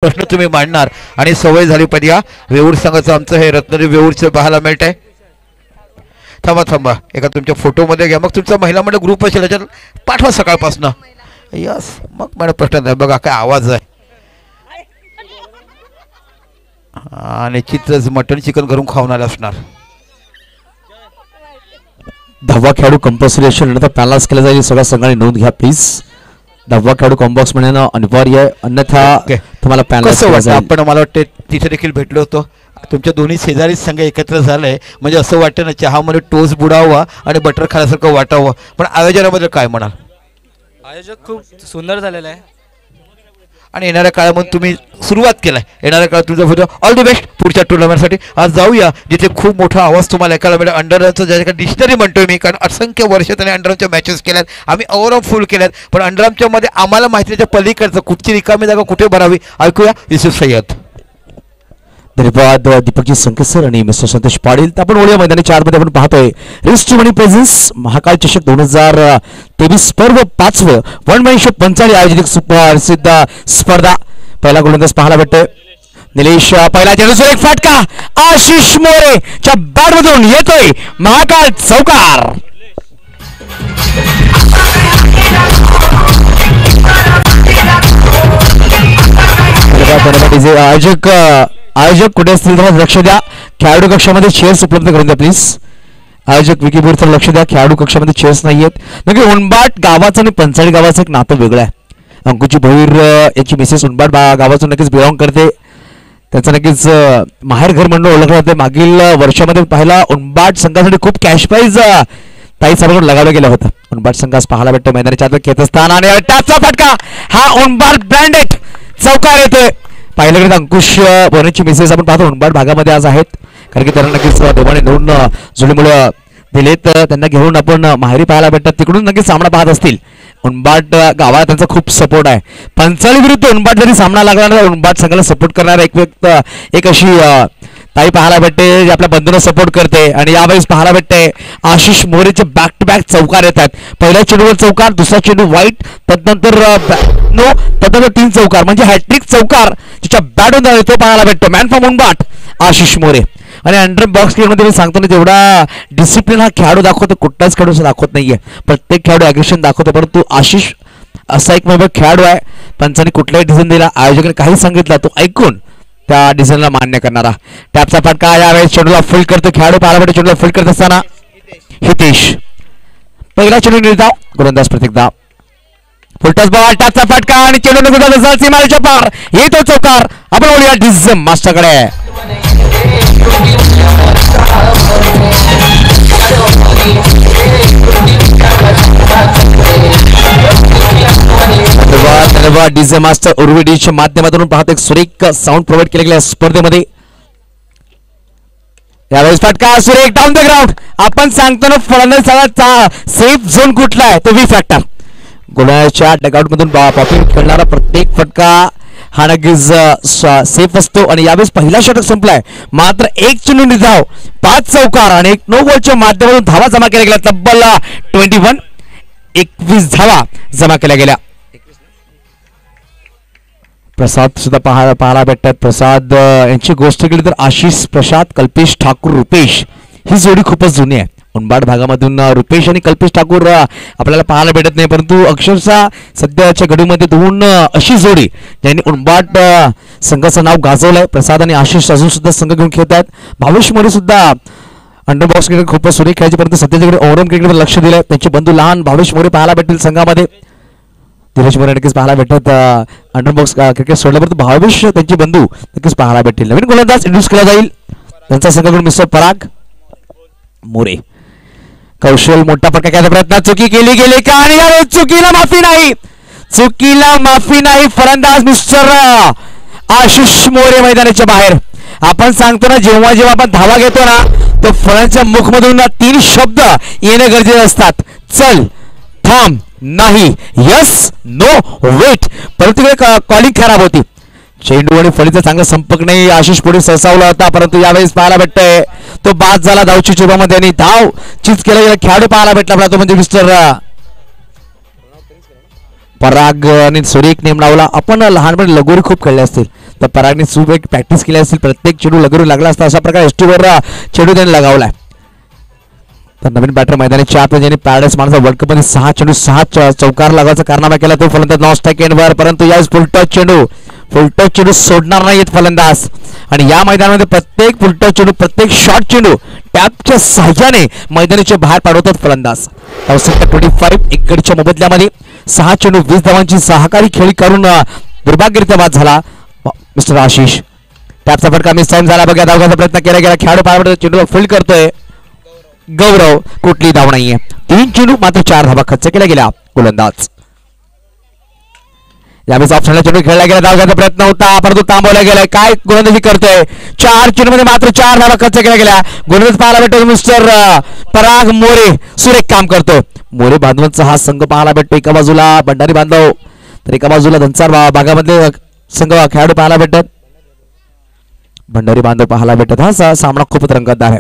प्रश्न तुम्ही मांडणार आणि सवय झाली पाहिजे। या वेऊर संघाचं आमचं हे रत्नागिरी वेऊरचं पाहायला मिळत आहे। थांबा थांबा एका तुमच्या फोटोमध्ये घ्या, मग तुमचा महिला मंडळ ग्रुप असेल त्याच्यात पाठवा सकाळपासनं। यस मग मला प्रश्न नाही बघा काय आवाज आहे। आणि चित्रच मटन चिकन घरून खाऊन आले असणार। 10वा खेळाडू कंपल्सरी असेल तर पॅनलास केला जाईल। सगळ्या संघाने नोंद घ्या प्लीज। 10वा खेळाडू कॉम्बॉक्स म्हणणं अनिवार्य आहे, अन्यथा तुम्हाला पॅनलास केला जाईल। आपण मला वाटते तिथे देखील भेटलो होतो। तुमच्या दोन्ही शेजारी संघ एकत्र झालाय म्हणजे असं वाटतं ना चहामध्ये टोस्ट बुडावा आणि बटर खाण्यासारखं वाटावं। पण आयोजनामध्ये काय म्हणाल? आयोजक खूप सुंदर झालेला आहे आणि येणाऱ्या काळामध्ये तुम्ही सुरुवात केलाय। येणाऱ्या काळात तुमचा फोटो ऑल द बेस्ट पुढच्या टुर्नामेंटसाठी। आज जाऊया जिथे खूप मोठा आवाज तुम्हाला ऐकायला मिळेल। अंडरआर्मचं ज्याच्या डिक्शनरी म्हणतोय मी, कारण असंख्य वर्ष त्यांनी अंडरआर्मच्या मॅचेस केल्यात, आम्ही ओव्हरऑल फुल केल्यात, पण अंडरआर्मच्या मध्ये आम्हाला माहिती त्याच्या पलीकडचं कुठची रिकामी जागा कुठे भरावी ऐकूया युसुफ सय्यद। धन्यवाद दीपकजी संकेसर आणि मिस्टर संतोष पाटील। आपण ओळ्या मैदानी 4 मध्ये आपण पाहतोय रिस्ट मनी प्रेझेन्स महाकाल चषक 2023 पर्व 5व वन मॅन शो 45 आयोजित सुप्रसिद्ध स्पर्धा। पहिला गोलंदाज पाहायला भेटतोय निलेश। पहिला चेंडूवर एक फटका आशिष मोरेच्या बॅटमधून येतोय महाकाल चौकार। आयोजक कुठे असतील तर लक्ष द्या। खेळाडू कक्षामध्ये चेअर्स उपलब्ध करून द्या प्लीज। आयोजक विकी बोर तर लक्ष द्या, खेळाडू कक्षामध्ये चेअर्स नाहीयेत। नक्की उनबाट गावाचं आणि पंचाळी गावाचं एक नातं वेगळं आहे। अंकुची भोईर याची मिसेस उनबाट गावातून नक्कीच बिलॉंग करते, त्याचं नक्कीच माहेर घर म्हणून ओळखलं जाते। मागील वर्षामध्ये पाहिला उनबाट संघासाठी खूप कॅश प्राईज ताई साहेबांकडून लगावलं गेलं होतं। उनबाट संघास पाहायला भेटतो मैदानाच्या आत खेळत असताना आणि टॅपचा फटका हा उनबाट ब्रँडेड चौकार येतोय। पहिल्याकडे अंकुश बोरेची मेसेज आपण पाहतो उनबाट भागामध्ये आज आहेत, कारण की त्यांना नक्कीच दोघांनी दोन जोडीमुळे दिलेत, त्यांना घेऊन आपण माहेरी पाहायला भेटतात, तिकडून नक्कीच सामना पाहत असतील। उनबाट गावात त्यांचा खूप सपोर्ट आहे। पंचाळी विरुद्ध उनबाट जरी सामना लागला तर उनबाट संघाला सपोर्ट करणारा एक अशी ताई पाहायला भेटते जे आपल्या बंधूंना सपोर्ट करते। आणि यावेळेस पाहायला भेटते आशिष मोरेचे बॅक टू बॅक चौकार येतात। पहिल्या चेंडूवर चौकार, दुसरा चेंडू वाईट, तदनंतर 3 चौकार म्हणजे हॅट्रिक चौकार ज्याच्या बॅटून येतो पाहायला भेटतो मॅन फ्रॉम उनबाट आशिष मोरे। आणि अंडर बॉक्स गेममध्ये मी सांगतो ना जेवढा डिसिप्लिन हा खेळाडू दाखवतो कुठलाच खेळाडू दाखवत नाहीये। प्रत्येक खेळाडू अग्रेशन दाखवतो, परंतु आशिष असा एक खेळाडू आहे पंचांनी कुठलाही डिसिजन दिला, आयोजकांनी काही सांगितलं तो ऐकून त्या डिसिजनला मान्य करणारा। टॅपचा फटका यावेळेस चेंडूला फुल करतो खेळाडू पाहायला भेटतो। चेंडूला फुल करत असताना हितेश पहिला चेंडू निर्धाव, गोलंदाज प्रतीकदा फुलटॉस बॉल, टॅपचा फटका आणि चेंडू निघून सीमारेषेच्या पार येतो चौकार। आपण बोलूया डिझम मास्टरकडे। धन्यवाद डीजे मास्टर उर्वी डीच्या माध्यमातून पाहतो एक सुरेख साऊंड प्रोव्हाइड केले गेल्या स्पर्धेमध्ये। यावेळेस फटका सुरेख डाऊन द ग्राउंड। आपण सांगतो ना फलंदाजाचा सेफ झोन कुठला आहे तो व्ही फॅक्टर। गोलाच्या डगआउट मधून पॉपिंग खेळणारा प्रत्येक फटका हा नक्कीच सेफ असतो। आणि यावेळेस पहिला षटक संपलाय, मात्र एक चेंडू निर्धाव 5 चौकार आणि एक नो बॉलच्या माध्यमातून धावा जमा केल्या गेल्या। तब्बल 21 धावा जमा केल्या गेल्या। प्रसाद सुद्धा पाहायला भेटतात। प्रसाद यांची गोष्ट केली तर आशिष प्रसाद, कल्पेश ठाकूर, रुपेश ही जोडी खूपच जुनी आहे। उनबाट भागामधून रुपेश आणि कल्पेश ठाकूर आपल्याला पाहायला भेटत नाही, परंतु अक्षरशः सध्याच्या घडीमध्ये 2 अशी जोडी ज्यांनी उनबाट संघाचं नाव गाजवलंय। प्रसाद आणि आशिष अजून सुद्धा संघ घेऊन खेळतात। भावेश मोरे सुद्धा अंडर बॉक्स क्रिकेट खूपच सुरेख खेळायचे, परंतु सध्याच्याकडे ओव्हरऑल क्रिकेटवर लक्ष दिलंय। त्यांचे बंधू लहान भावेश मोरे पाहायला भेटतील संघामध्ये। धीरज मोरे नक्कीच पाहायला भेटतात अंडर बॉक्स क्रिकेट सोडल्यावर, भावेश त्यांचे बंधू नक्कीच पाहायला भेटतील। नवीन गोलंदाज इंट्रोड्यूस केला जाईल त्यांचा संघाकडून मिस्टर पराग मोरे। कौशल मोठा फटका घ्यायचा प्रयत्न, चुकी केली गेली का आणि यावेळेस चुकीला माफी नाही, चुकीला माफी नाही। फलंदाज मिस्टर आशिष मोरे मैदानाच्या बाहेर। आपण सांगतो ना जेव्हा जेव्हा आपण धावा घेतो ना तो फलंदाजाच्या मुखमधून 3 शब्द येणे गरजेचे असतात, चल, थांब, नाही, यस, नो, वेट, परंतु कॉलिंग खराब होती। चेंडू आणि फळीचा चांगला संपर्क नाही, आशिष पुढे सरसावला होता, परंतु यावेळेस पाहायला भेटतोय तो बाद झाला धावची चुबामध्ये आणि धाव चीज केला गेला खेळाडू पाहायला भेटला तो म्हणजे मिस्टर पराग आणि सुरेख नेम लावला। आपण लहानपणी लगोरी खूप खेळले असतील, तर परागने खूप एक प्रॅक्टिस केली असेल, प्रत्येक चेंडू लगेरू लागला असता अशा प्रकारे एसटीवर चेंडू त्याने लगावलाय. तर नवीन बॅटर मैदानाच्या आत ज्यांनी पॅराडाईस माणसा वर्ल्ड कप मध्ये 6 चेंडू 6 चौकार लगावायचा कारनामा केला तो फलंदाज नॉन स्ट्राईक एंडवर. परंतु यावेळेस फुलटॉस चेंडू सोडणार नाहीत फलंदाज. आणि या मैदानामध्ये प्रत्येक फुलटॉस चेंडू, प्रत्येक शॉर्ट चेंडू टॅपच्या साहाय्याने मैदानाच्या बाहेर पाठवतात फलंदाज. 25 एककडच्या मोबदल्यामध्ये 6 चेंडू 20 धावांची सहकारी खेळी करून दुर्भाग्यरित्या बाद झाला मिस्टर आशिष. टॅपचा फटका मिस टाइम झाला. बघा धावण्याचा प्रयत्न केला गेला, खेळाडू पायावर चेंडू फील्ड करतोय गौरव, कुठली धाव नाहीये. 3 चेंडू मात्र 4 धावा खर्च केल्या गेल्या गोलंदाज. यावेळेस ऑप्शनला चेंडू खेळला गेला, धावण्याचा प्रयत्न होता परंतु थांबवला गेलाय. काय गोलंदाजी करतोय, 4 चेंडू मध्ये मात्र 4 धावा खर्च केल्या गेल्या. गोलंदाज पाहायला भेटतो मिस्टर पराग मोरे, सुरेख काम करतो. मोरे बांधवांचा हा संघ पाहायला भेटतो. एका बाजूला भंडारी बांधव तर एका बाजूला धनसार भागामधले संघ खेळाडू पाहायला भेटतात. भंडारी बांधव पाहायला भेटत. हा सामना खूपच रंगतदार आहे.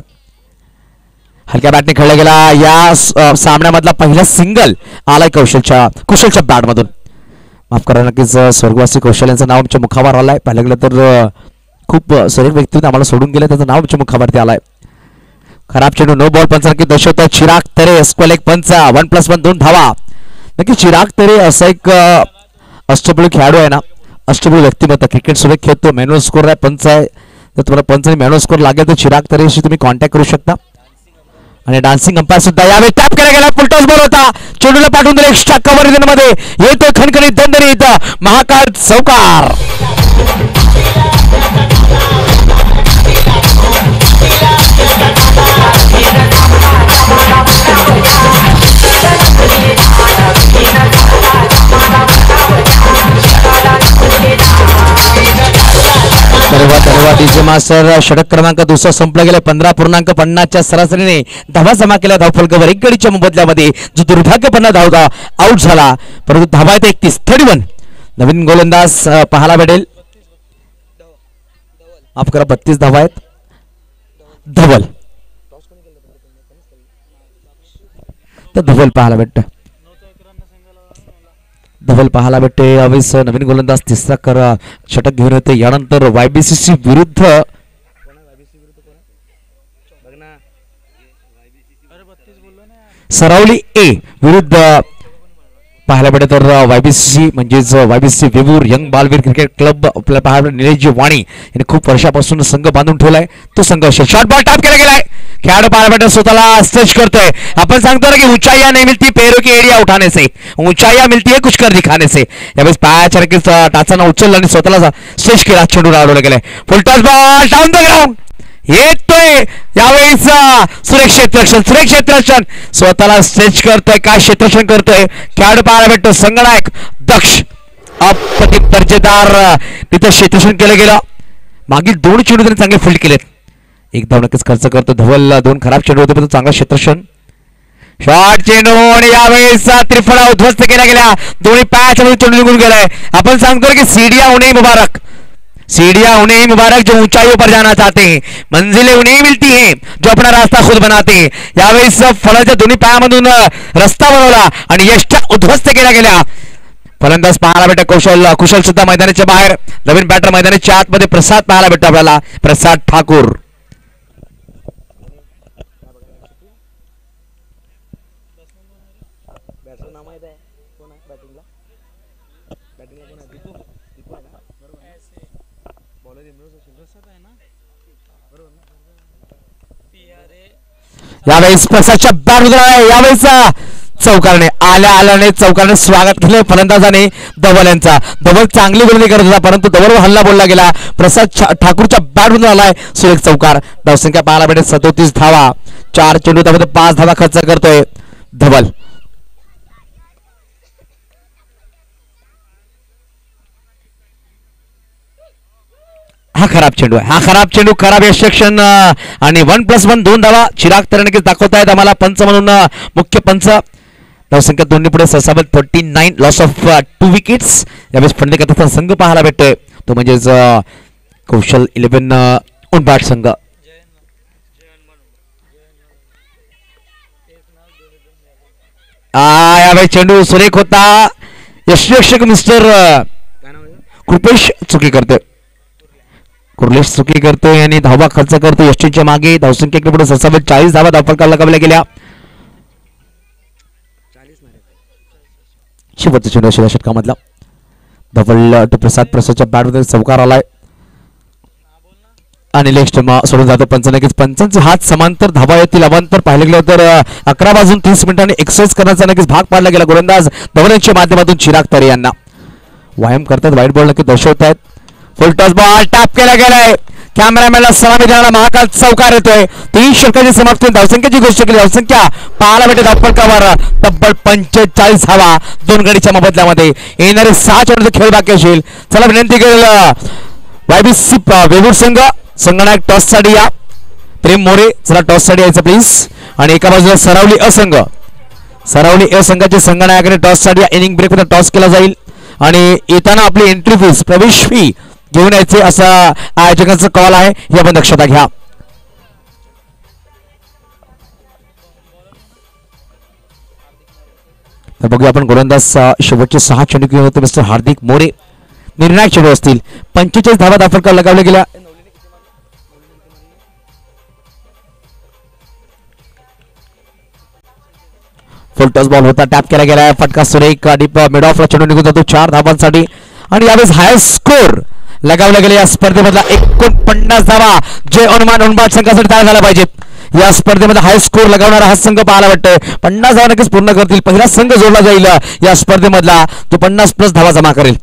हलक्या बॅटने खेळला गेला. या सामन्यामधला पहिला सिंगल आलाय कुशलच्या बॅटमधून. माफ करा, नक्कीच स्वर्गवासी कौशल यांचं नाव आमच्या मुखावर आलाय. पाहिलं गेलं तर खूप सर्व व्यक्ती आम्हाला सोडून गेले, त्याचं नाव आमच्या मुखावरती आलाय. खराब चेंडू, नो बॉल पंच नक्की दर्शवतोय चिराग तरे. स्क्वेअर एक पंच, 1+1 2 धावा. नक्की चिराग तरे असा एक अष्टबळी खेळाडू आहे ना, अष्टबळी व्यक्तिमत्व. क्रिकेट सोबत खेळतो, मॅन्युअल स्कोर आहे, पंच आहे. जर तुम्हाला पंच आणि मॅन्युअल स्कोर लागेल तर चिराग तरेशी तुम्ही कॉन्टॅक्ट करू शकता. आणि डान्सिंग अंपायर सुद्धा यावेळी टॅप केला गेला. फुलटॉस बॉल होता, चेंडूला पाठवून दिला एक्स्ट्रा कव्हर मध्ये येतोय खणखणीत दणदणीत महाकाळ चौकार. धन्यवाद डीजे मास्टर. षटक क्रमांक दुसरा संपला गेला. 15.50च्या सरासरीने धावा जमा केल्या धावफलकावर. एक गडीच्या मोबदल्यामध्ये जो दुर्भाग्यपणे धावता आउट झाला, परंतु धावा आहेत 31. नवीन गोलंदाज पाहायला भेटेल. माफ करा, 32 धावा आहेत. धवल तर धवल पाहायला भेटत. धवल पाहायला भेटते. यावेळेस नवीन गोलंदाज तिसरा षटक घेऊन येते. यानंतर YBCC विरुद्ध सरावली ए विरुद्ध पाहायला भेटत. तर YBCC म्हणजेच YBCC Vevur young Balveer cricket club आपल्याला पाहायला निलेशजी वाणी यांनी खूप वर्षापासून संघ बांधून ठेवलाय. तो संघ शॉर्ट बॉल टॅप केला गेलाय. खेळाडू पाहायला भेटत स्वतःला स्ट्रेच करतोय. आपण सांगतो ना की ऊंचाइयां नहीं मिलती पैरों की एड़ियां उठाने से, ऊंचाइयां मिलती है कुछ कर दिखाने से. यावेळेस पायाच्या नक्कीच टाचानं उचलला आणि स्वतःला स्ट्रेच केला. चेंडू अडवला गेलाय. Full toss ball down the ground येतोय. यावेळेस सुरेख क्षेत्ररक्षण स्वतःला स्ट्रेच करतोय. काय क्षेत्ररक्षण करतोय खेळाडू पाहायला भेटतो. संगनायक दक्ष अप्रतिम दर्जेदार तिथे क्षेत्ररक्षण केलं गेलं. मागील 2 चेंडू त्यांनी चांगले फील्ड केलेत. एक धाव नक्कीच खर्च करतो. धवल 2 खराब चेंडू होते पण चांगला क्षेत्ररक्षण. शॉर्ट चेंडू आणि यावेळेस त्रिफळा उद्ध्वस्त केला गेला. दोन्ही पायाच्या मध्ये चेंडू निघून गेलाय. आपण सांगतो की सीढ़ियां उन्हें मुबारक जो ऊंचाइयों पर जाना चाहते हैं, मंजिलें उन्हें मिलती हैं जो अपना रास्ता खुद बनाते हैं. यावेळेस फळाच्या दोन्ही पायामधून रस्ता बनवला आणि यष्टा उद्ध्वस्त केला गेला. फलंदाज पाहायला भेटत कुशल सुद्धा मैदानाच्या बाहेर. नवीन बॅटर मैदानाच्या आतमध्ये प्रसाद पाहायला भेटतो आपल्याला. प्रसाद ठाकूर यावेळेस प्रसादच्या बॅट यावेळेस चौकारने आल्याने चौकारने स्वागत केले फलंदाजाने धवल यांचा. धवल चांगली गोलंदाजी करत होता परंतु धवलवर हल्ला बोलला गेला. प्रसाद ठाकूरच्या बॅट मधून आलाय सुरेख चौकार. धावसंख्या पाहायला भेटेल 37 धावा. 4 चेंडू त्यामध्ये 5 धावा खर्च करतोय धवल. हा खराब चेंडू आहे. हा खराब चेंडू खराब यशक्षण आणि 1+1 2 धावा चिराग तरणकीच दाखवतायत आम्हाला पंच म्हणून मुख्य पंच. धावसंख्या 2 पुढे ससाबत 39 लॉस ऑफ 2 विकेट्स. यावेळेस फंडे करता संघ पाहायला भेटतोय तो म्हणजेच कौशल 11 उनबाट संघ. यावेळेस चेंडू सुरेख होता. यशरक्षक मिस्टर कृपेश चुकी करतोय. कुर्लेश चुकी करतोय आणि धावा खर्च करतो यष्टीच्या मागे. धावसंख्येकडे पुढे 40 धावा धावफलकाला लगावल्या गेल्या. शेवटचा चेंडू षटकामधला धवल टू प्रसादच्या बॅटमध्ये चौकार आलाय आणि लेग स्टंप सोडून जातो. पंचांचे हात समांतर धावा येतील. अवांतर पाहिलं गेलं तर 11 वाजून 30 मिनिटांनी एक्सरसाइज करण्याचा नक्कीच भाग पाडला गेला. गोलंदाज धवल यांच्या माध्यमातून चिराग तरे यांना व्यायाम करतात. व्हाईट बॉल नक्की दर्शवतायत. फुल टॉस बॉल टॅप केला गेलाय. कॅमेरामॅनला सलामी देणारा महाकाल चौकार येतोय. 3 षटकांची समाप्ती. धावसंख्येची गोष्ट केली. धावसंख्या पाहायला भेटते धावफलकावर तब्बल 45 धावा 2 गडीच्या मोबदल्यामध्ये. येणारे 6 चेंडूचा खेळ बाकी असेल. चला विनंती करेल YBC वेवूर संघनायक टॉस साठी या. प्रेम मोरे चला टॉस साठी यायचं प्लीज. आणि एका बाजूला सरावली असंघाचे संघनायकाने टॉस साठी इनिंग ब्रेक मध्ये टॉस केला जाईल आणि येताना आपली एंट्री फीस प्रवेश फी घेऊन यायचे असा आयोजकांचा कॉल आहे. हे आपण दक्षता घ्या. तर बघूया आपण गोलंदाज शेवटचे 6 चेंडू घेऊन होते मिस्टर हार्दिक मोरे. निर्णायक चेंडू असतील. 45 धावा धावफलकावर लगावल्या गेल्या. फुल टॉस बॉल होता. टॅप केला गेला. फटका सुरेख मिड ऑफला चेंडू निघून जातो 4 धावांसाठी आणि यावेळेस हाय स्कोर लगावला गेला. या स्पर्धेमधला 49 धावा जय हनुमान उनबाट संघासाठी तयार झाला पाहिजेत. या स्पर्धेमध्ये हाय स्कोर लगावणारा हा संघ पाहायला वाटतोय. 50 धावा नक्कीच पूर्ण करतील. पहिला संघ जोडला जाईल या स्पर्धेमधला जो 50+ धावा जमा करेल.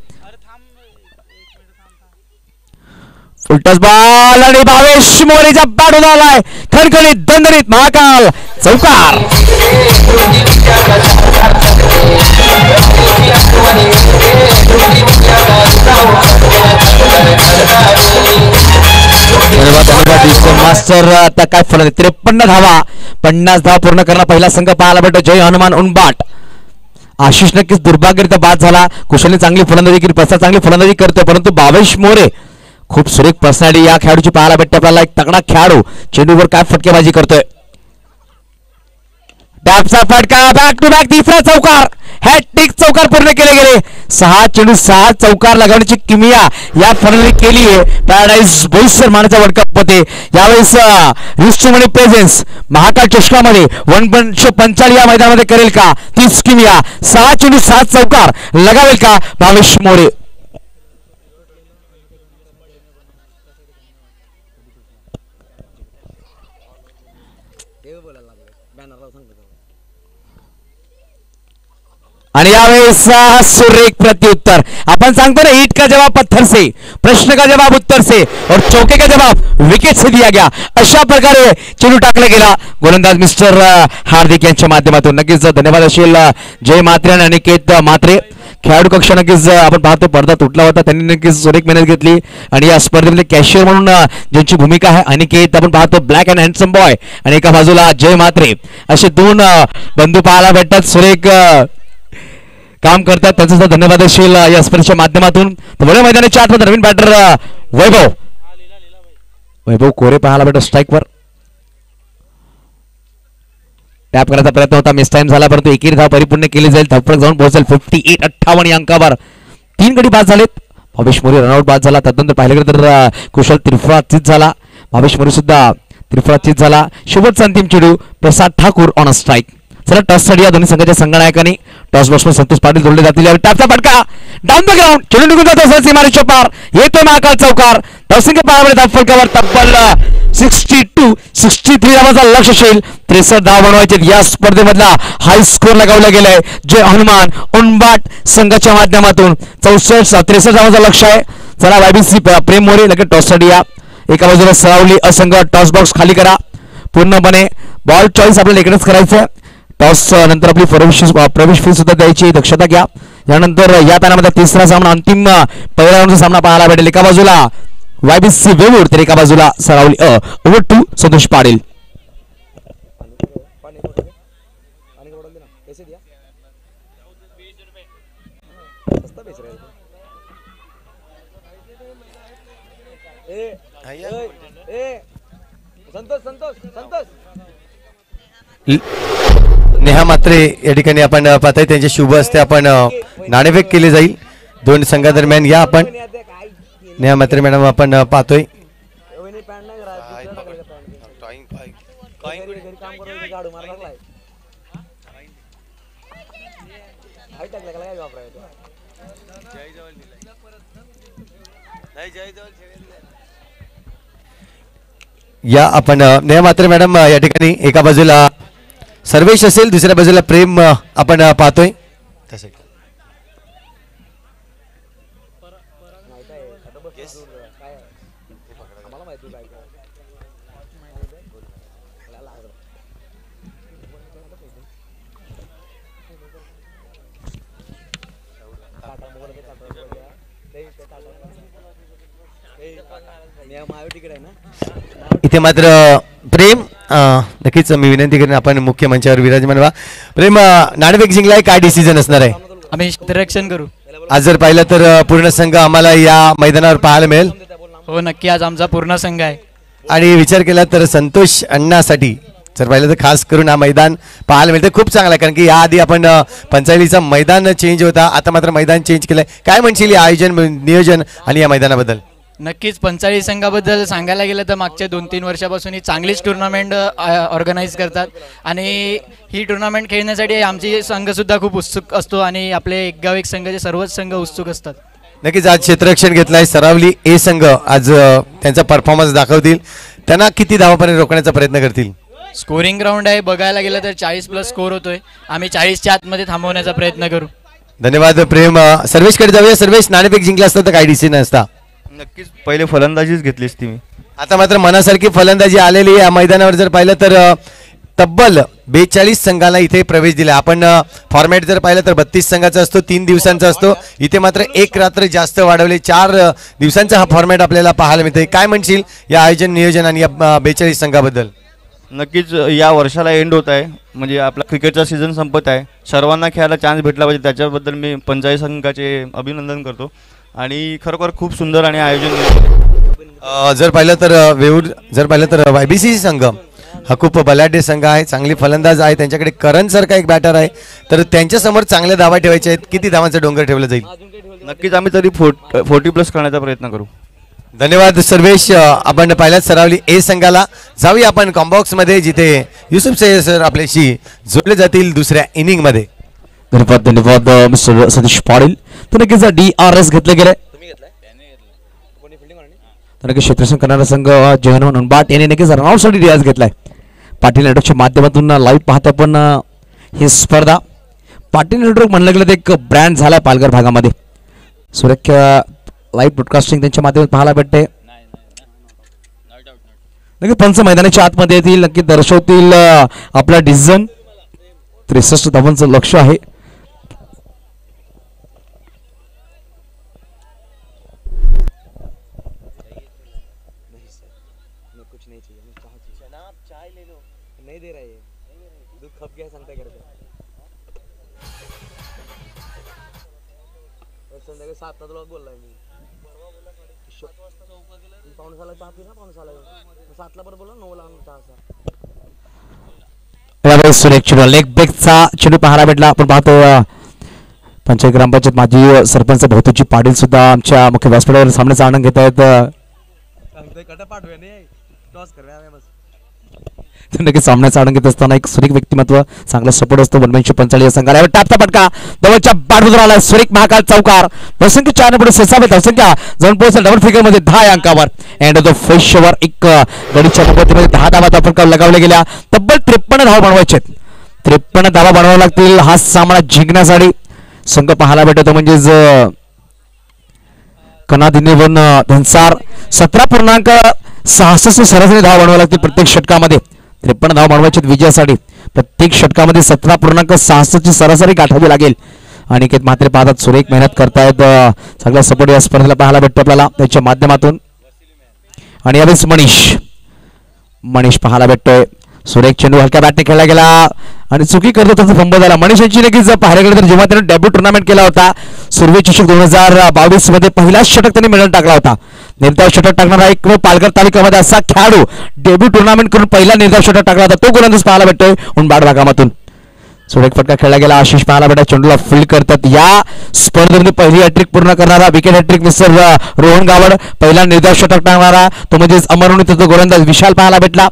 फुलटॉस बॉल आणि भावेश मोरेच्या बॅटून आलाय. खणखणीत दणदणीत महाकाल चौकार. मास्टर आता काय फलंदाज 53 धावा 50 धावा पूर्ण करणार पहिला संघ पाहायला भेटतो जय हनुमान उनबाट. आशिष नक्कीच दुर्भाग्यरित्या बाद झाला. कुशलने चांगली फलंदाजी केली. प्रसाद चांगली फलंदाजी करतोय परंतु भावेश मोरे खूप सुरेख पर्सनॅलिटी या खेळाडूची पाहायला भेटते आपल्याला. एक तगडा खेळाडू चेंडूवर काय फटकेबाजी करतोय. टॅपचा फटका बॅक टू बॅक 3रा चौकार. हॅट्रिक चौकार पूर्ण केले गेले. 6 चेंडू 6 चौकार लगावण्याची किमिया या फलंदाजी केली आहे. पॅराडाईज बोईसर मानाच्या वर्ल्ड कप मध्ये यावेळेस रिस्टमनी प्रेझेन्स महाकाल चषकामध्ये 145 या मैदानामध्ये करेल का तीच किमिया. 6 चेंडू 7 चौकार लगावेल का भावेश मोरे. आणि यावेळेस सुरेख प्रत्युत्तर. आपण सांगतो ना ईट का जवाब पत्थर से, प्रश्न का जवाब उत्तर से और चौके का जवाब विकेट से दिया गया. अशा प्रकारे चेंडू टाकला गेला. गोलंदाज मिस्टर हार्दिक यांच्या माध्यमातून नक्कीच धन्यवाद असेल जय म्हात्रे आणि अनिकेत म्हात्रे. खेळाडू कक्ष नक्कीच आपण पाहतो पडदा तुटला होता. त्यांनी नक्कीच सुरेख मेहनत घेतली आणि या स्पर्धेमध्ये कॅशियर म्हणून ज्यांची भूमिका आहे अनिकेत आपण पाहतो ब्लॅक अँड हँडसम बॉय आणि एका बाजूला जय म्हात्रे असे 2 बंधू पाहायला भेटतात. सुरेख काम करतात त्यांचा सुद्धा धन्यवाद असेल या स्पर्धेच्या माध्यमातून. तर मैदानाच्या आतमध्ये नवीन बॅटर वैभव कोरे पाहायला भेटत स्ट्राईकवर. टॅप करायचा प्रयत्न होता मिस टाइम झाला परंतु एकेरी धाव परिपूर्ण केली जाईल. धावफलक जाऊन पोहोचेल 58 या अंकावर. 3 गडी बाद झालेत. भावेश मोरे रनआउट बाद झाला. तदनंतर पाहिलं गेलं तर कुशल त्रिफळा चीज झाला. भावेश मोरे सुद्धा त्रिफळा चीज झाला. शेवटचा अंतिम चेंडू प्रसाद ठाकूर ऑन अ स्ट्राईक. चला टॉस साठी या दोन्ही संघाच्या संघनायकांनी टॉस बॉक्समध्ये संतोष पाटील जोडले जातील. टॅपचा फटका डाऊन द ग्राउंड चेंडू निघून जातो सीमारेषेच्या पार. येतोय महाकाल चौकार. धावसंख्या पाहायला धावफलकावर तब्बल 63 धावांचा लक्ष असेल. 63 धावा बनवायचे. या स्पर्धेमधला हाय स्कोर लगावला गेलाय जय हनुमान उनबाट संघाच्या माध्यमातून 63 धावांचा लक्ष आहे. चला YBC प्रेम मोरे लगेच टॉस साठी या. एका बाजूला सरावली असंघ टॉस बॉक्स खाली करा पूर्णपणे. बॉल चॉईस आपल्याला इकडेच करायचं आहे. टॉस नंतर आपली प्रवेश फी सुद्धा द्यायची दक्षता घ्या. यानंतर या पॅनामध्ये 3रा सामना अंतिम पहिल्या राऊंडचा सामना पाहायला भेटेल. एका बाजूला YBC वेवूर तर एका बाजूला सरावली ओव्हर टू संतोष पाटील. नेहा म्हात्रे या ठिकाणी आपण पाहताय त्यांच्या शुभ हस्ते आपण नाणेफेक केली जाईल 2 संघादरम्यान. या आपण नेहा म्हात्रे मॅडम आपण पाहतोय या आपण नाही मात्र मॅडम या ठिकाणी एका बाजूला सर्वेश असेल, दुसऱ्या बाजूला प्रेम आपण पाहतोय. इथे मात्र प्रेम नक्कीच मी विनंती करेन आपण मुख्य मंचावर विराजमान व्हा. प्रेम नाणेफेक जिंकलाय, काय डिसिजन असणार आहे? आम्ही क्षेत्ररक्षण करू. आज जर पाहिलं तर पूर्ण संघ आम्हाला या मैदानावर पाहायला मिळेल. हो नक्की, आज आमचा पूर्ण संघ आहे. आणि विचार केला तर संतोष अण्णासाठी जर पाहिलं तर खास करून हा मैदान पाहायला मिळतं. खूप चांगला आहे, कारण की याआधी आपण पंचायतीचा मैदान चेंज होता, आता मात्र मैदान चेंज केलंय. काय म्हणशील या आयोजन नियोजन आणि या मैदानाबद्दल? नक्कीच पंचाळी संघाबद्दल सांगायला गेलं तर मागच्या 2-3 वर्षापासून ही चांगलीच टुर्नामेंट ऑर्गनाईज करतात आणि ही टुर्नामेंट खेळण्यासाठी आमची संघसुद्धा खूप उत्सुक असतो आणि आपले एक गाव एक संघाचे सर्वच संघ उत्सुक असतात. नक्कीच आज क्षेत्ररक्षण घेतलाय सरावली ए संघ, आज त्यांचा परफॉर्मन्स दाखवतील. त्यांना किती धावापर्यंत रोखण्याचा प्रयत्न करतील? स्कोरिंग ग्राउंड आहे, बघायला गेलं तर 40+ स्कोर होतोय. आम्ही 40च्या आतमध्ये थांबवण्याचा प्रयत्न करू. धन्यवाद प्रेम. सर्वेशकडे जाऊया. सर्वेश, नाणेफेक जिंकला असता तर काय डिसिजन असता? नक्कीच पहिले फलंदाजीच घेतली असती मी. आता मात्र मनासारखी फलंदाजी आलेली आहे. या मैदानावर जर पाहिलं तर तब्बल 42 संघाला इथे प्रवेश दिला. आपण फॉर्मॅट जर पाहिलं तर 32 संघाचा असतो, 3 दिवसांचा असतो. इथे मात्र एक रात्र जास्त वाढवले, 4 दिवसांचा हा फॉर्मॅट आपल्याला पाहायला मिळतोय. काय म्हणशील या आयोजन नियोजन आणि या 42 संघाबद्दल? नक्कीच या वर्षाला एंड होत आहे, म्हणजे आपला क्रिकेटचा सीझन संपत आहे. सर्वांना खेळायला चान्स भेटला पाहिजे, त्याच्याबद्दल मी पंचायत संघाचे अभिनंदन करतो. आणि खरोखर खूप सुंदर आणि आयोजन जर पाहिलं तर वेऊर जर पाहिलं तर YBC संघ हा खूप बलाढ्य संघ आहे, चांगली फलंदाज आहे. त्यांच्याकडे करण सारखा एक बॅटर आहे, तर त्यांच्यासमोर चांगल्या धावा ठेवायचे आहेत. किती धावांचा डोंगर ठेवला जाईल? नक्कीच आम्ही तरी 40+ करण्याचा प्रयत्न करू. धन्यवाद सर्वेश. आपण पाहिल्यात सरावली ए संघाला. जाऊया आपण कॉम्बॉक्स मध्ये, जिथे युसुफ सय्यद सर आपल्याशी जोडले जातील दुसऱ्या इनिंग मध्ये. धन्यवाद धन्यवाद मिस्टर सतीश पाटील. तर नक्कीच DRS घेतलं गेलंय. तर नक्कीच क्षेत्ररक्षण करणारा संघ जयहनुमान उनबाट याने नक्कीच राऊंडसाठी DRS घेतलाय. पाटील नेटवर्कच्या माध्यमातून लाईव्ह पाहत आपण ही स्पर्धा. पाटील नेटवर्क म्हणलं गेलं तर एक ब्रँड झालाय पालघर भागामध्ये. सुरक्षा लाईव्ह ब्रॉडकास्टिंग त्यांच्या माध्यमातून पाहायला भेटते. नक्कीच पंच मैदानाच्या आतमध्ये येतील, नक्की दर्शवतील आपला डिसिजन. 63 धावांचं लक्ष आहे. लेग ब्रेकचा चेंडू पाहायला भेटला. आपण पाहतो पंचायत ग्रामपंचायत माजी सरपंच भौतूजी पाटील सुद्धा आमच्या मुख्य व्यासपीठावर सामन्याचा आनंद घेत आहेत. नक्की सामन्याचा आनंद घेत असताना एक सुरेख व्यक्तिमत्व, चांगला सपोर्ट असतो 145 संघाला. टापचा पटका जवळच्या बॅटमधून आला सुरेख महाकाल चौकार. असंख्य 4 पुढे 6 धावसंख्या जाऊन पोहोचला डबल फिगर मध्ये 10 अंकावर. End of the first over एक गडीच्या पद्धतीमध्ये 10 धावा आपण लगावल्या गेल्या. तब्बल 53 धावा बनवायचे. 53 धावा बनवाव्या लागतील हा सामना जिंकण्यासाठी. संघ पाहायला भेटतो म्हणजेच कनादिनीवन धनसार 17.66 सरासरी धावा बनवाव्या लागतील प्रत्येक षटकामध्ये. 53 धावा बनवायचे विजयासाठी. प्रत्येक षटकामध्ये 17.66 ची सरासरी गाठावी लागेल. अनिकेत म्हात्रे पाहतात सुरेख मेहनत करतायत. सगळा सपोर्ट या स्पर्धेला पाहायला भेटतो आपल्याला त्याच्या माध्यमातून. आणि यावेळेस मनीष पाहायला भेटतोय. सुरेख चेंडू हलक्या बॅटने खेळला गेला आणि चुकी करतो त्याचा फंबल झाला. मनीष यांची नक्कीच पाहायला गेलं तर जेव्हा त्याने डेब्यू टुर्नामेंट केला होता सुरवे चषक 2022 मध्ये पहिलाच षटक त्यांनी मिळवून टाकला होता. निर्धाव षटक टाकणारा एक पालघर तालुक्यामध्ये असा खेळाडू डेब्यू टुर्नामेंट करून पहिला निर्धाव षटक टाकला होता तो गोलंदाज पाहायला भेटतोय उनबाड भागामधून. सुरेख फटका खेळला गेला. आशिष पाहायला भेटा चेंडूला फील्ड करतात. या स्पर्धेमध्ये पहिली हॅट्रिक पूर्ण करणारा wicket hattrick mister Rohan Gawad, पहिला निर्धाव षटक टाकणारा तो म्हणजेच अमरवणी गोलंदाज विशाल पाहायला भेटला.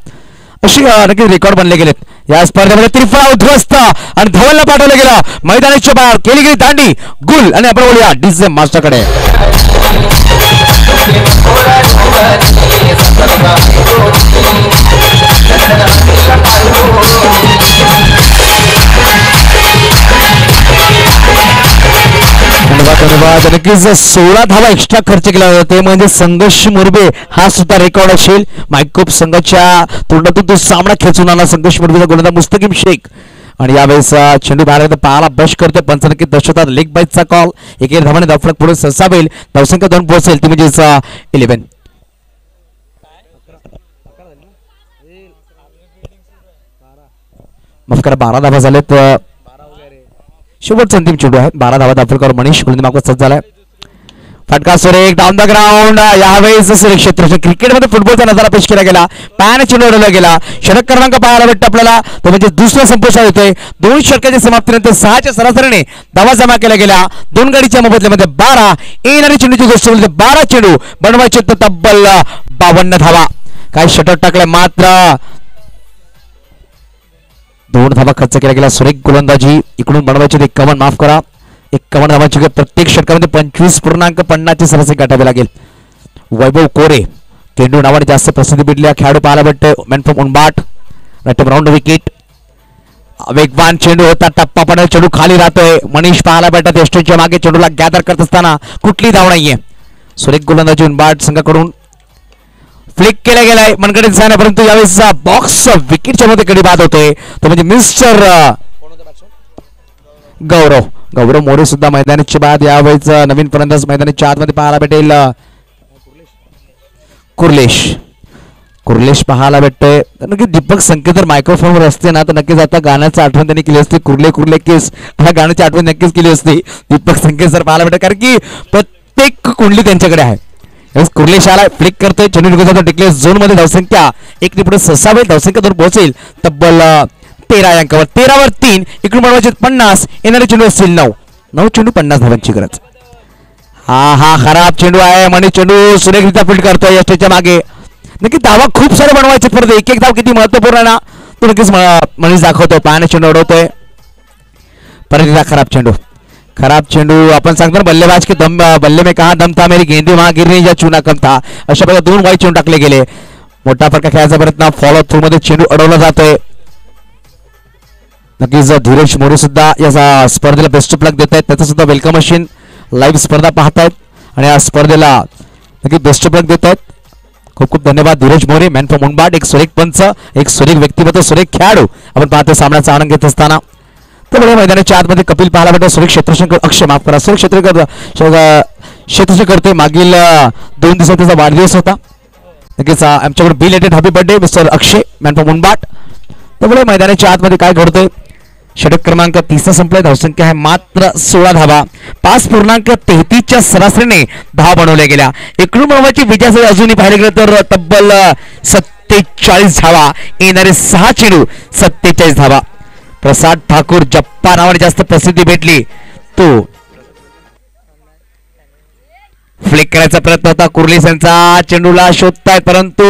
अशी नक्की रेकॉर्ड बनले गेलेत या स्पर्धेमध्ये. त्रिफळा उद्ध्वस्त आणि धवलला पाठवलं गेलं मैदानाच्या बाहेर, केली गेली दांडी गुल. आणि आपण बोलूया डीजे मास्टरकडे. धन्यवाद. नक्कीच 16 धावा एक्स्ट्रा खर्च केला होता ते म्हणजे संघर्ष मुरबे हा सुद्धा रेकॉर्ड असेल. मायकोप संघाच्या तोंडातून तो सामना खेचून आला संघर्ष मुरबेचा गोलंदाज मुस्तकीम शेख. आणि यावेळेस चेंडू बाहेर पाहायला ब्रश करते पंच. नक्की दर्शवतात लेग बाईटचा कॉल. एकेरी धावाने धावफलक पुढे सरसावेल. धावसंख्या 2 पोहोचेल ती म्हणजेच 11. माफ करा 12 धावा झालेत. शेवटचा अंतिम चेंडू आहे. 12 धावा धावफलकावर मनीष गोलंदाज सज्ज झालाय. फटका सुरेख डाऊन द ग्राउंड. यावेळेस सुरेख क्षेत्र क्रिकेटमध्ये फुटबॉलचा नजारा पेश केला गेला. पॅन चेंडू उडवला गेला. षटक क्रमांक पाहायला भेटतो आपल्याला तो म्हणजे दुसरा संपुष्टात येतोय. 2 षटकाच्या समाप्तीनंतर 6च्या सरासरीने धावा जमा केल्या गेल्या. 2 गडीच्या मोबदल्यामध्ये 12. येणारी चेंडूची गोष्ट म्हणजे 12 चेंडू बनवायचे तर तब्बल 52 धावा. काय षटक टाकले मात्र 2 धावा खर्च केला गेला. सुरेख गोलंदाजी इकडून बनवायचे 51. माफ करा 51 धावांची प्रत्येक षटकामध्ये 25.50 ची सरासरी गाठावी लागेल. वैभव कोरे चेंडू नावाने जास्त प्रसिद्धी भेटली खेळाडू पाहायला भेटतोय. मॅन फ्रॉम उनबाट राऊंड विकेट. वेगवान चेंडू होता टप्पा पडत चेंडू खाली राहतोय. मनीष पाहायला भेटत एस्टेच्या मागे चेंडूला गॅदर करत असताना कुठली धाव नाहीये. सुरेख गोलंदाजी उनबाट संघाकडून फ्लिक केला गेलाय मनगडे दिसणार परंतु यावेळेस बॉक्स विकेटच्या मध्ये कडी बाद होतोय तो म्हणजे मिस्टर गौरव मोरे सुद्धा मैदानाच्या बाद. यावेळेस नवीन फलंदाज मैदानाच्या आतमध्ये पाहायला भेटेल. कुर्लेश पाहायला भेटतोय. नक्की दीपक संकेत मायक्रोफोनवर असते ना तर नक्कीच आता गाण्याचं आठवण त्यांनी केली असते. कुर्ले केस ह्या गाण्याची आठवण नक्कीच केली असते दीपक संकेत सर पाहायला भेटत कारण की प्रत्येक कुंडली त्यांच्याकडे आहे. कुर्लेश आला फ्लिक करतोय. चेंडू टिकले झोन मध्ये धावसंख्या 1 पुढे ससावेल. धावसंख्या 2 पोहोचेल तब्बल 13 अंकावर. 13 वर 3 इकडून बनवायचे 50. येणारे चेंडू असतील 9 चेंडू 50 धावांची गरज. हा खराब चेंडू आहे. मनी चेंडू सुरेखरित्या फील्ड करतोय यष्टीच्या मागे. नक्की धावा खूप सारे बनवायचे परत एक धाव किती महत्वपूर्ण आहे ना तो नक्कीच मनीष दाखवतो. पायाने चेंडू उडवतोय परत एकदा खराब चेंडू. आपण सांगतो ना बल्लेबाज के दम बल्ले में कहा दम था मेरी गेंदे वहां गिरने या चुना कम था. अशा प्रकारे 2 वाईट चेंडू टाकले गेले. मोठा फटका खेळायचा प्रयत्न फॉलो थ्रू मध्ये चेंडू अडवला जातोय. नक्कीच धीरज मोरे सुद्धा या स्पर्धेला बेस्ट ऑफ लक देत आहेत. त्याचं सुद्धा वेलकम मशीन लाईव्ह स्पर्धा पाहतायत आणि या स्पर्धेला नक्की बेस्ट ऑफ लक देत आहेत. खूप धन्यवाद धीरज मोरे मॅन फ्रॉम मुंबाट. एक सुरेख पंच एक सुरेख व्यक्तिमत्व सुरेख खेळाडू आपण पाहतो सामन्याचा आनंद घेत असताना. त्यामुळे मैदानाच्या आतमध्ये कपिल पाहायला भेटतो. सुरेख क्षेत्रशंकर अक्षय माफ करा सुरेख क्षेत्रशंकर करतोय. मागील 2 दिवसात त्याचा वाढदिवस होता. नक्कीच आमच्याकडे belated happy birthday mister Akshay man from मुंबाट. त्यामुळे मैदानाच्या आतमध्ये काय घडतोय षटक क्रमांक 30 संपलाय. धावसंख्या आहे मात्र 16 धावा. 5.33 च्या सरासरीने धावा बनवल्या गेल्या. एकूण बनवायची विजयासाठी अजूनही पाहिले गेलं तर तब्बल 47 धावा. येणारे 6 चेंडू 47 धावा. प्रसाद ठाकूर जप्पा नावाने जास्त प्रसिद्धी भेटली तो फ्लिक करायचा प्रयत्न होता. कुर्लेस यांचा चेंडूला शोधतायत परंतु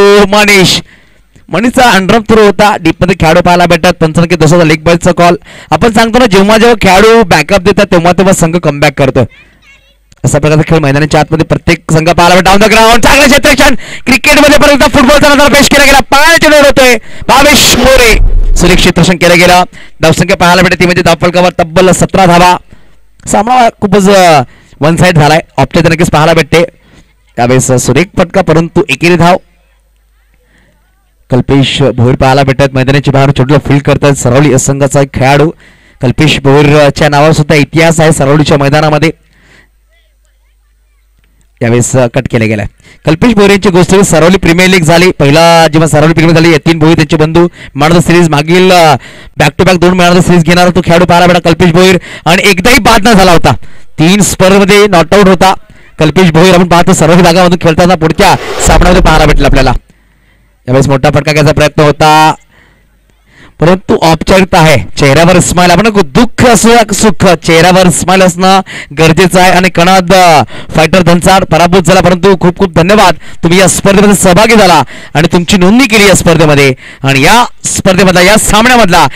मनीषचा अंडरअप थ्रो होता. डीप मध्ये खेळाडू पाहायला भेटतात. पंचांकी 200 लेग बॉलचा कॉल. आपण सांगतो ना जेव्हा खेळाडू बॅकअप देतात तेव्हा संघ कमबॅक करतो. अशा प्रकारचा खेळ मैदानाच्या आतमध्ये प्रत्येक संघ पाहायला भेटतो. ऑन द ग्राउंड चांगलं क्षेत्ररक्षण. क्रिकेटमध्ये परत फुटबॉलचा नजर पेश केला गेला. पायाने चेंडू होतोय. भावेश मोरे सुरेख क्षेत्ररक्षण केलं गेलं. धावसंख्या पाहायला भेटते ती म्हणजे धावफलकावर तब्बल 17 धावा. सामना खूपच वन साइड झालाय. ऑप्टेच नक्कीच पाहायला भेटते. त्यावेळेस सुरेख फटका परंतु एकेरी धाव. कल्पेश भोईर पाहायला भेटतात. मैदानाच्या बाहेर चेंडूला फील्ड करतात. सरावली संघाचा एक खेळाडू कल्पेश भोईरच्या नावावर सुद्धा इतिहास आहे सरावलीच्या मैदानामध्ये. यावेळेस कट केले गेलाय. कल्पेश भोईर यांची गोष्ट सरावली प्रीमियर लीग झाली. पहिला जेव्हा सरावली प्रीमियर झाली यतीन भोईर त्यांचे बंधू मॅन ऑफ द सिरीज मागील back to back 2 man of the series घेणारा तो खेळाडू पाहायला भेटा कल्पेश भोईर आणि एकदाही बाद न झाला होता. 3 स्पर्धेमध्ये नॉट आउट होता कल्पेश भोईर. आपण पाहतो सरावली भागामधून खेळताना पुढच्या सामन्यामध्ये पाहायला भेटलं आपल्याला. यावेळेस मोठा फटका घ्यायचा प्रयत्न होता. परंतु औपचारिकता आहे, चेहऱ्यावर स्माइल. आपण दुःख असो या सुख, चेहऱ्यावर स्माइल असणं गरजेचं आहे. आणि कणाद फायटर धनसार पराभूत झाला, परंतु खूप खूप धन्यवाद, तुम्ही या स्पर्धेमध्ये सहभागी झाला आणि तुमची नोंदणी केली या स्पर्धेमध्ये. आणि या स्पर्धेमधला, या सामन्यामधला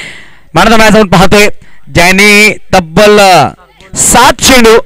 मॅन ऑफ द मॅच आपण पाहतोय, ज्याने तब्बल 7 चेंडू